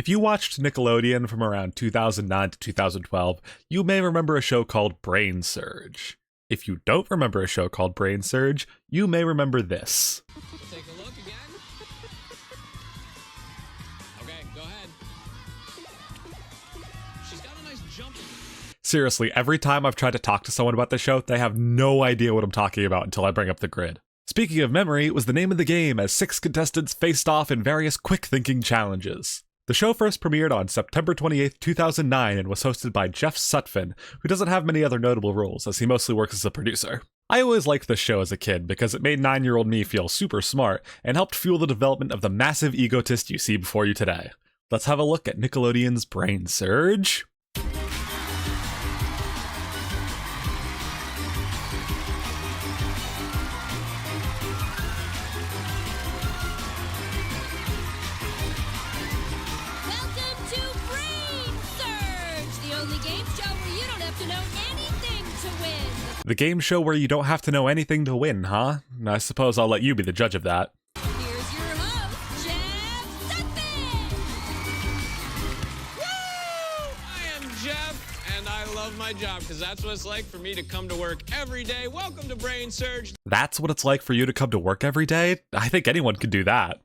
If you watched Nickelodeon from around 2009 to 2012, you may remember a show called BrainSurge. If you don't remember a show called BrainSurge, you may remember this. Take a look again. Okay, go ahead. She's got a nice jump. Seriously, every time I've tried to talk to someone about the show, they have no idea what I'm talking about until I bring up the grid. Speaking of memory, it was the name of the game as 6 contestants faced off in various quick-thinking challenges. The show first premiered on September 28, 2009 and was hosted by Jeff Sutphin, who doesn't have many other notable roles as he mostly works as a producer. I always liked this show as a kid because it made 9-year-old me feel super smart and helped fuel the development of the massive egotist you see before you today. Let's have a look at Nickelodeon's BrainSurge. The game show where you don't have to know anything to win, huh? I suppose I'll let you be the judge of that. Here's your host, Jeff Sutphin! Woo! I am Jeff, and I love my job because that's what it's like for me to come to work every day. Welcome to BrainSurge. That's what it's like for you to come to work every day? I think anyone could do that.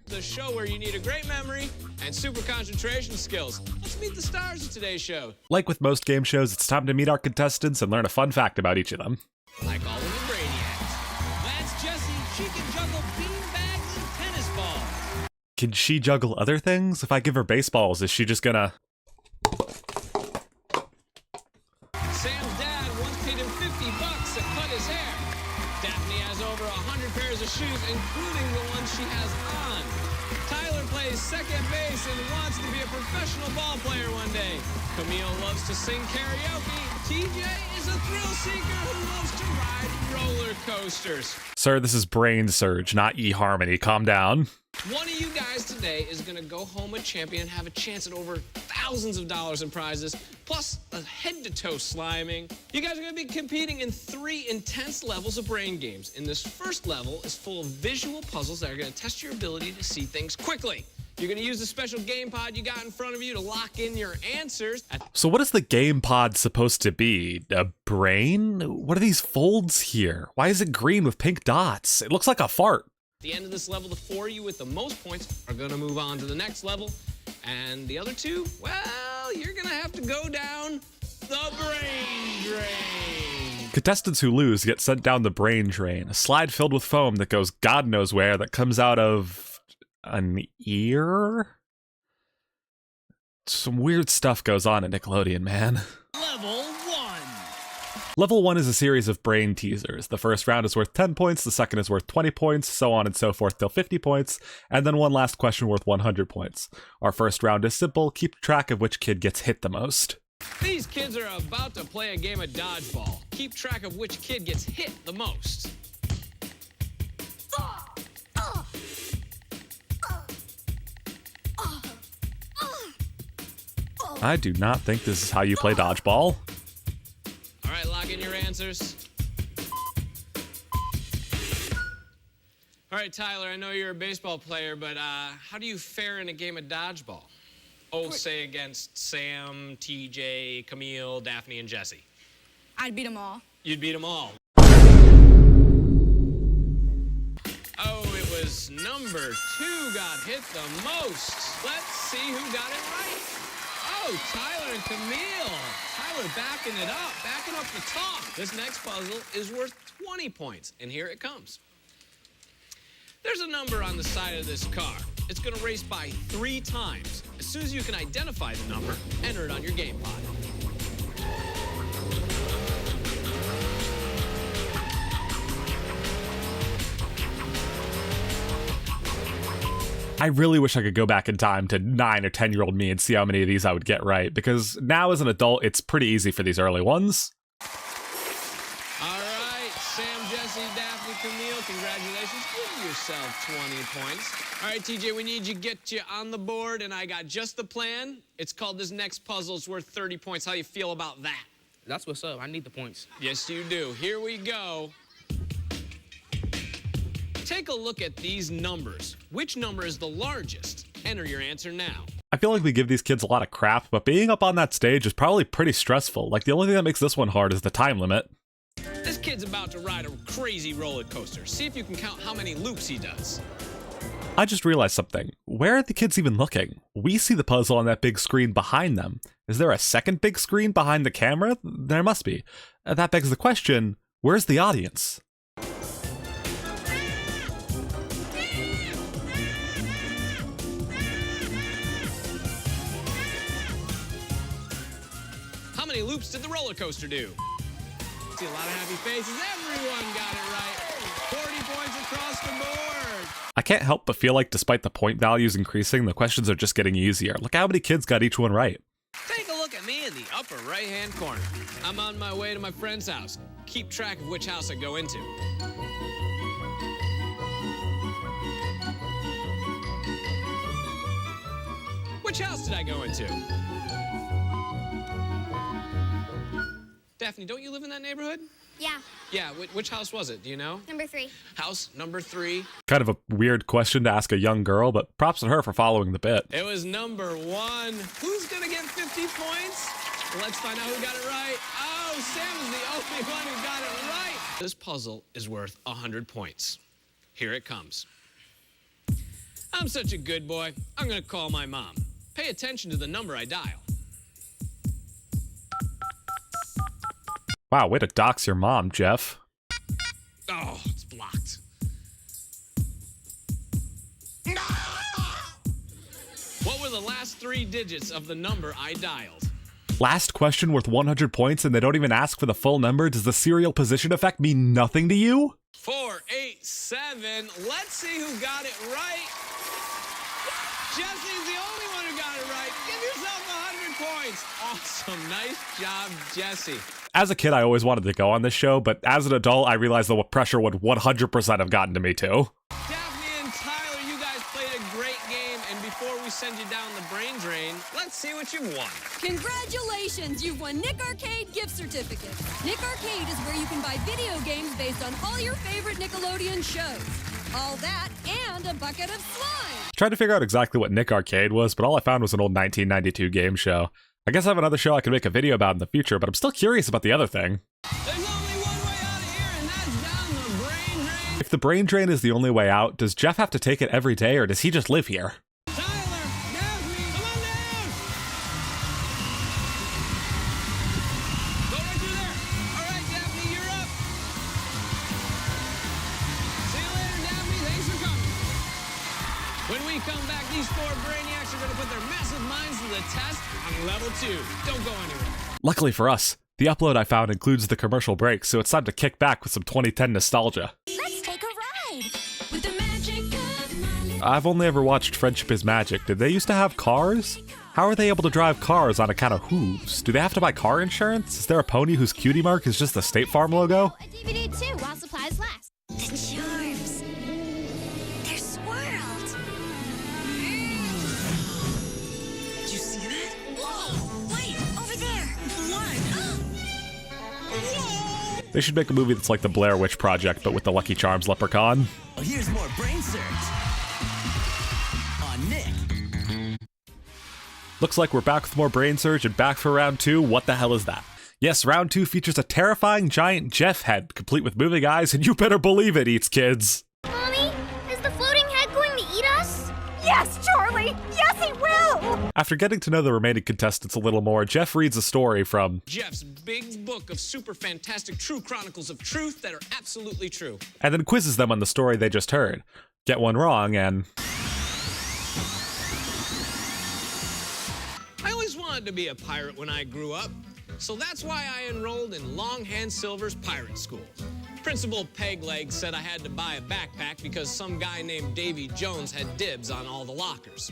The show where you need a great memory and super concentration skills. Let's meet the stars of today's show. Like with most game shows, it's time to meet our contestants and learn a fun fact about each of them. Like all of the Brainiacs. That's Jessie. She can juggle beanbags and tennis balls. Can she juggle other things? If I give her baseballs, is she just gonna... Sam's dad once paid him $50 to cut his hair. Daphne has over 100 pairs of shoes, including the ones she has on. Tyler plays second base and wants to be a professional ball player one day. Camille loves to sing karaoke. TJ is a thrill seeker who loves to ride roller coasters. Sir, this is BrainSurge, not eHarmony. Calm down. One of you guys today is going to go home a champion and have a chance at over thousands of dollars in prizes, plus a head-to-toe sliming. You guys are going to be competing in 3 intense levels of brain games. And this first level is full of visual puzzles that are going to test your ability to see things quickly. You're going to use the special game pod you got in front of you to lock in your answers. So what is the game pod supposed to be? A brain? What are these folds here? Why is it green with pink dots? It looks like a fart. At the end of this level, the 4 of you with the most points are going to move on to the next level. And the other 2, well, you're going to have to go down the brain drain. Contestants who lose get sent down the brain drain, a slide filled with foam that goes God knows where that comes out of an ear? Some weird stuff goes on at Nickelodeon, man. Level 1. Level 1 is a series of brain teasers. The first round is worth 10 points, the second is worth 20 points, so on and so forth till 50 points, and then one last question worth 100 points. Our first round is simple, keep track of which kid gets hit the most. These kids are about to play a game of dodgeball. Keep track of which kid gets hit the most. I do not think this is how you play dodgeball. All right, lock in your answers. All right, Tyler, I know you're a baseball player, but how do you fare in a game of dodgeball? Oh, say against Sam, TJ, Camille, Daphne, and Jessie. I'd beat them all. You'd beat them all. Oh, it was number 2 got hit the most. Let's see who got it right. Oh, Tyler and Camille. Tyler backing it up, backing up the top. This next puzzle is worth 20 points, and here it comes. There's a number on the side of this car. It's going to race by 3 times. As soon as you can identify the number, enter it on your game pod. I really wish I could go back in time to 9 or 10-year-old me and see how many of these I would get right, because now as an adult, it's pretty easy for these early ones. All right, Sam, Jessie, Daphne, Camille, congratulations. Give yourself 20 points. All right, TJ, we need you to get you on the board, and I got just the plan. It's called this next puzzle. It's worth 30 points. How you feel about that? That's what's up. I need the points. Yes, you do. Here we go. Take a look at these numbers. Which number is the largest? Enter your answer now. I feel like we give these kids a lot of crap, but being up on that stage is probably pretty stressful. Like, the only thing that makes this one hard is the time limit. This kid's about to ride a crazy roller coaster. See if you can count how many loops he does. I just realized something. Where are the kids even looking? We see the puzzle on that big screen behind them. Is there a second big screen behind the camera? There must be. That begs the question, where's the audience? How many loops did the roller coaster do? See a lot of happy faces. Everyone got it right. 40 points across the board. I can't help but feel like despite the point values increasing, the questions are just getting easier. Look how many kids got each one right. Take a look at me in the upper right-hand corner. I'm on my way to my friend's house. Keep track of which house I go into. Which house did I go into? Daphne, don't you live in that neighborhood? Yeah, Yeah, which house was it? Do you know? number 3. House number 3. Kind of a weird question to ask a young girl, but props to her for following the bit. It was number 1. Who's gonna get 50 points? Let's find out who got it right. Oh, Sam is the only one who got it right. This puzzle is worth 100 points. Here it comes. I'm such a good boy. I'm gonna call my mom. Pay attention to the number I dial. Wow, way to dox your mom, Jeff. Oh, it's blocked. What were the last 3 digits of the number I dialed? Last question worth 100 points and they don't even ask for the full number? Does the serial position effect mean nothing to you? 4, 8, 7. Let's see who got it right. Jesse's the only one who got it right. Give yourself 100 points. Awesome. Nice job, Jesse. As a kid, I always wanted to go on this show, but as an adult, I realized the pressure would 100% have gotten to me too. Daphne and Tyler, you guys played a great game. And before we send you down the brain drain, let's see what you've won. Congratulations, you've won Nick Arcade gift certificates. Nick Arcade is where you can buy video games based on all your favorite Nickelodeon shows. All that and a bucket of slime. Tried to figure out exactly what Nick Arcade was, but all I found was an old 1992 game show. I guess I have another show I can make a video about in the future, but I'm still curious about the other thing. There's only one way out of here, and that's down the brain drain. If the brain drain is the only way out, does Jeff have to take it every day, or does he just live here? Tyler, Daphne, come on down. Go right through there. All right, Daphne, you're up. See you later, Daphne. Thanks for coming. When we come back, these 4 brainiacs are going to put their massive minds to the test on level 2. Don't go anywhere. Luckily for us, the upload I found includes the commercial break, so it's time to kick back with some 2010 nostalgia. Let's take a ride with the magic of my little... I've only ever watched Friendship is Magic. Did they used to have cars? How are they able to drive cars on account of hooves? Do they have to buy car insurance? Is there a pony whose cutie mark is just the State Farm logo? A DVD too, while supplies last. The charms. They're swirled. Did you see that? Whoa! Wait, over there. What? Whoa! They should make a movie that's like the Blair Witch Project, but with the Lucky Charms leprechaun. Well, here's more BrainSurge on Nick. Looks like we're back with more BrainSurge and back for round 2. What the hell is that? Yes, round 2 features a terrifying giant Jeff head, complete with moving eyes, and you better believe it eats kids. Mommy, is the floating head going to eat us? Yes, Charlie! Yes, he will! After getting to know the remaining contestants a little more, Jeff reads a story from Jeff's big book of super fantastic true chronicles of truth that are absolutely true. and then quizzes them on the story they just heard. Get one wrong, and I always wanted to be a pirate when I grew up, so that's why I enrolled in Longhand Silver's pirate school. Principal Pegleg said I had to buy a backpack because some guy named Davy Jones had dibs on all the lockers.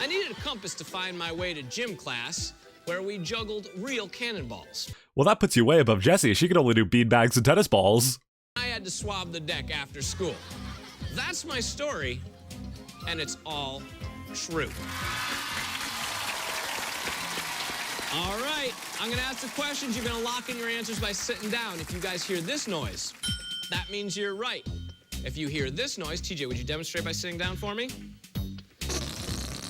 I needed a compass to find my way to gym class, where we juggled real cannonballs. well, that puts you way above Jessie. She can only do beanbags and tennis balls. I had to swab the deck after school. That's my story, and it's all true. All right, I'm gonna ask the questions. You're gonna lock in your answers by sitting down. If you guys hear this noise, that means you're right. If you hear this noise, TJ, would you demonstrate by sitting down for me?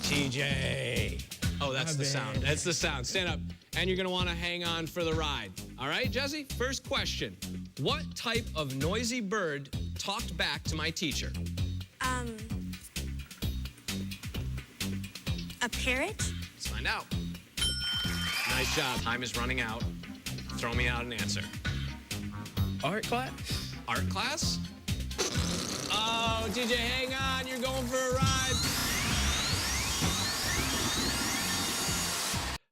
TJ. Oh, that's the sound. That's the sound. Stand up. And you're going to want to hang on for the ride. All right, Jesse? First question. What type of noisy bird talked back to my teacher? A parrot? Let's find out. Nice job. Time is running out. Throw me out an answer. Art class? Art class? Oh, TJ, hang on. You're going for a ride.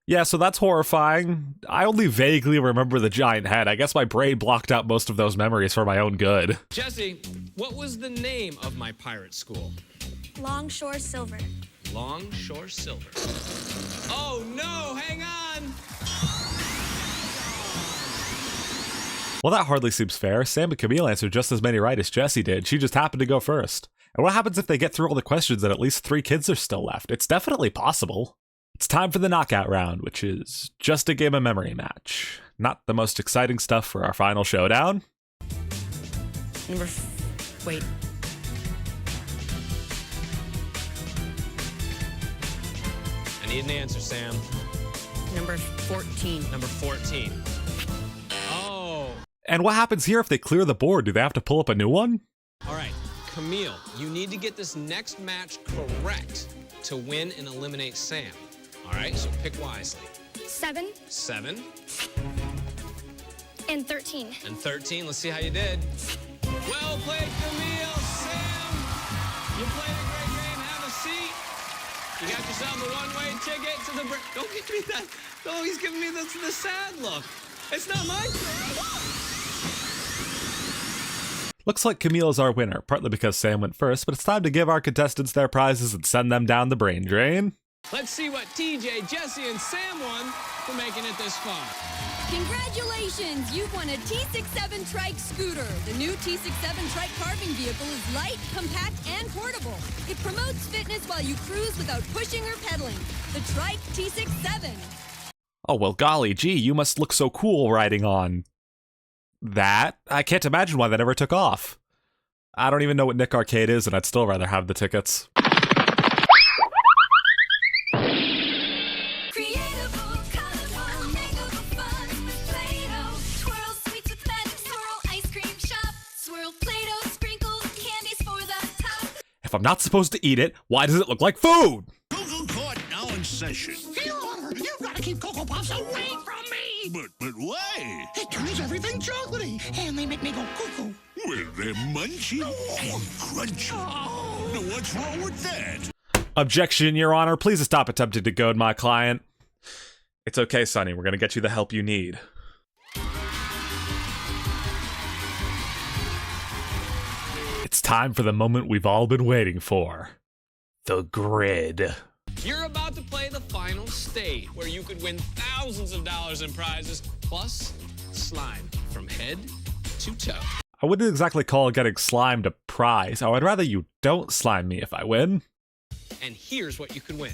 Yeah, so that's horrifying. I only vaguely remember the giant head. I guess my brain blocked out most of those memories for my own good. Jesse, what was the name of my pirate school? Longshore Silver. Longshore Silver. Oh, no, hang on. Well, that hardly seems fair. Sam and Camille answered just as many right as Jesse did. She just happened to go first. And what happens if they get through all the questions and at least 3 kids are still left? It's definitely possible. It's time for the knockout round, which is just a game of memory match. Not the most exciting stuff for our final showdown. Wait. I need an answer, Sam. Number 14. Number 14. Oh. And what happens here if they clear the board? Do they have to pull up a new one? All right, Camille, you need to get this next match correct to win and eliminate Sam. All right, so pick wisely. 7 7 and 13. and 13. Let's see how you did. Well played, Camille. Sam, you played a great game. Have a seat. You got yourself a one-way ticket to the... Don't give me that. Oh, he's giving me the sad look. It's not my turn. Looks like Camille's our winner, partly because Sam went first, but it's time to give our contestants their prizes and send them down the brain drain. Let's see what TJ, Jesse, and Sam won for making it this far. Congratulations! You've won a T67 Trike scooter. The new T67 Trike carving vehicle is light, compact, and portable. It promotes fitness while you cruise without pushing or pedaling. The Trike T67. Oh, well, golly gee, you must look so cool riding on that. I can't imagine why that ever took off. I don't even know what Nick Arcade is, and I'd still rather have the tickets. If I'm not supposed to eat it, why does it look like food? Cocoa Court now in session. Your Honor, you've got to keep Cocoa Puffs away from me! But why? It turns everything chocolatey, and they make me go cuckoo. Well, they're munchy and crunchy. Now, what's wrong with that? Objection, Your Honor. Please stop attempting to goad my client. It's okay, Sonny. We're gonna get you the help you need. It's time for the moment we've all been waiting for. The grid. You're about to play the final stage, where you could win thousands of dollars in prizes, plus slime from head to toe. I wouldn't exactly call getting slimed a prize. Oh, I'd rather you don't slime me if I win. And here's what you can win.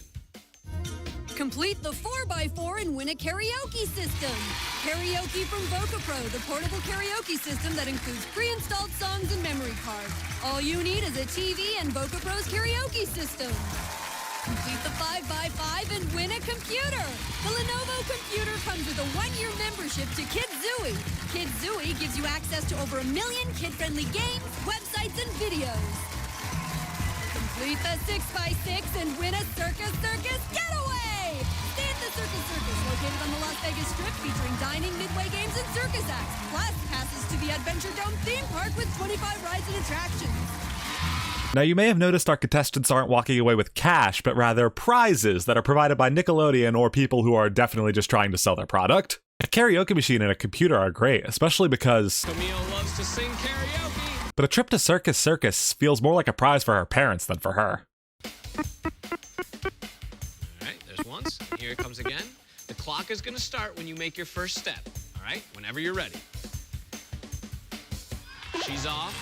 Complete the 4x4 and win a karaoke system. Karaoke from Voca Pro, the portable karaoke system that includes pre-installed songs and memory cards. All you need is a TV and Voca Pro's karaoke system. Complete the 5x5 and win a computer. The Lenovo computer comes with a 1-year membership to Kidzooey. Kidzooey gives you access to over 1 million kid-friendly games, websites, and videos. Complete the 6x6 and win a Circus getaway! Stay at the Circus, located on the Las Vegas Strip, featuring dining, midway games, and circus acts. Plus, passes to the Adventure Dome theme park with 25 rides and attractions. Now, you may have noticed our contestants aren't walking away with cash, but rather prizes that are provided by Nickelodeon or people who are definitely just trying to sell their product. A karaoke machine and a computer are great, especially because Camille loves to sing karaoke. But a trip to Circus feels more like a prize for her parents than for her. All right, there's once. Here it comes again. The clock is going to start when you make your first step. All right, whenever you're ready. She's off.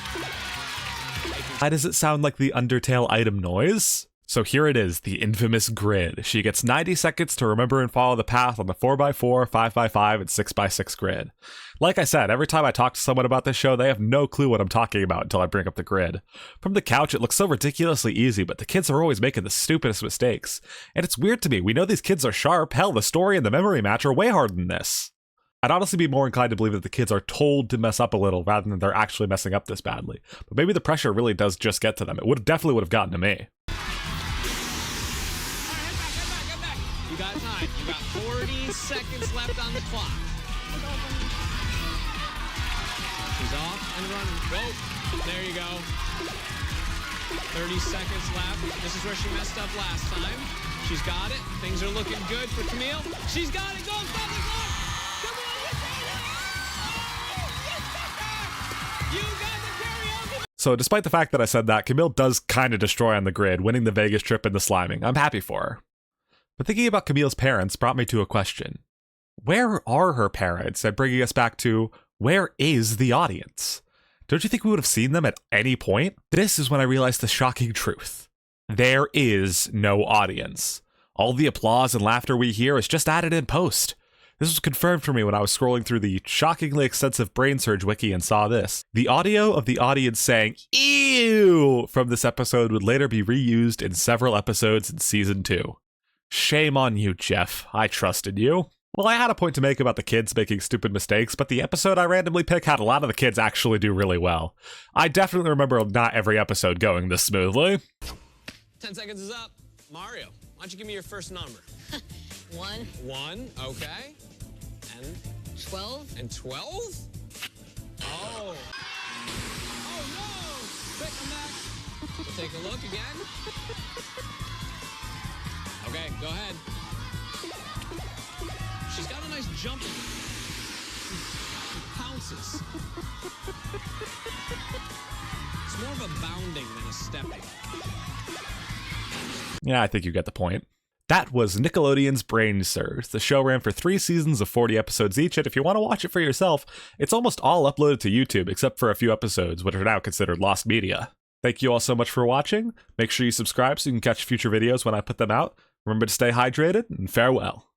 Why does it sound like the Undertale item noise? So here it is, the infamous grid. She gets 90 seconds to remember and follow the path on the 4x4, 5x5, and 6x6 grid. Like I said, every time I talk to someone about this show, they have no clue what I'm talking about until I bring up the grid. From the couch, it looks so ridiculously easy, but the kids are always making the stupidest mistakes. And it's weird to me, we know these kids are sharp, hell, the story and the memory match are way harder than this. I'd honestly be more inclined to believe that the kids are told to mess up a little rather than they're actually messing up this badly. But maybe the pressure really does just get to them. It definitely would have gotten to me. You got time. You got 40 seconds left on the clock. She's off and running. Go. There you go. 30 seconds left. This is where she messed up last time. She's got it. Things are looking good for Camille. She's got it. Go. Stop the clock. Camille, you got it. Oh, you got the karaoke. So despite the fact that I said that, Camille does kind of destroy on the grid, winning the Vegas trip and the sliming. I'm happy for her. But thinking about Camille's parents brought me to a question. Where are her parents? And bringing us back to, where is the audience? Don't you think we would have seen them at any point? This is when I realized the shocking truth. There is no audience. All the applause and laughter we hear is just added in post. This was confirmed for me when I was scrolling through the shockingly extensive BrainSurge wiki and saw this. The audio of the audience saying, "Ew!" from this episode would later be reused in several episodes in Season 2. Shame on you, Jeff. I trusted you. Well, I had a point to make about the kids making stupid mistakes, but the episode I randomly picked had a lot of the kids actually do really well. I definitely remember not every episode going this smoothly. 10 seconds is up. Mario, why don't you give me your first number? 1. 1, okay. And 12. And 12? Oh. Oh no! Quick, come back. We'll take a look again. Okay, go ahead. She's got a nice jump. She pounces. It's more of a bounding than a stepping. Yeah, I think you get the point. That was Nickelodeon's BrainSurge. The show ran for 3 seasons of 40 episodes each, and if you want to watch it for yourself, it's almost all uploaded to YouTube, except for a few episodes, which are now considered lost media. Thank you all so much for watching. Make sure you subscribe so you can catch future videos when I put them out. Remember to stay hydrated, and farewell.